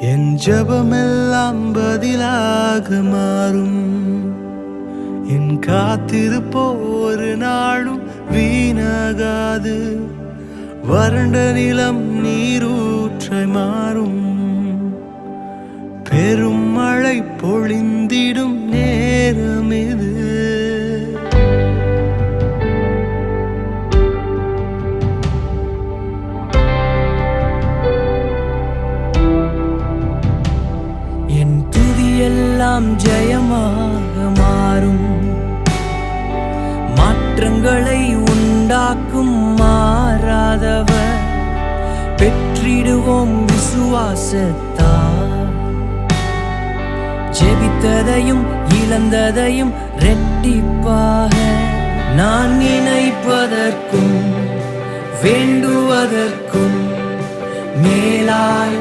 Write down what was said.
என் ஜபமெல்லாம் பதிலாக மாறும். என் காத்திருப்போ ஒரு நாளும் வீணாகாது. வறண்ட நிலம் நீரூற்றாய் மாறும். பெரும் மழை பொழிந்திடும் நேரம் இது. என் துதியெல்லாம் ஜெயமாக மாறும். மாற்றங்களை உண்டாக்கும் மாறாதவர். பெற்றிடுவோம் விசுவாசத்தால். ஜெபித்ததையும் இழந்ததையும் ரெட்டிப்பாக நான் நினைப்பதற்கும் வேண்டுவதற்கும் மேலாய்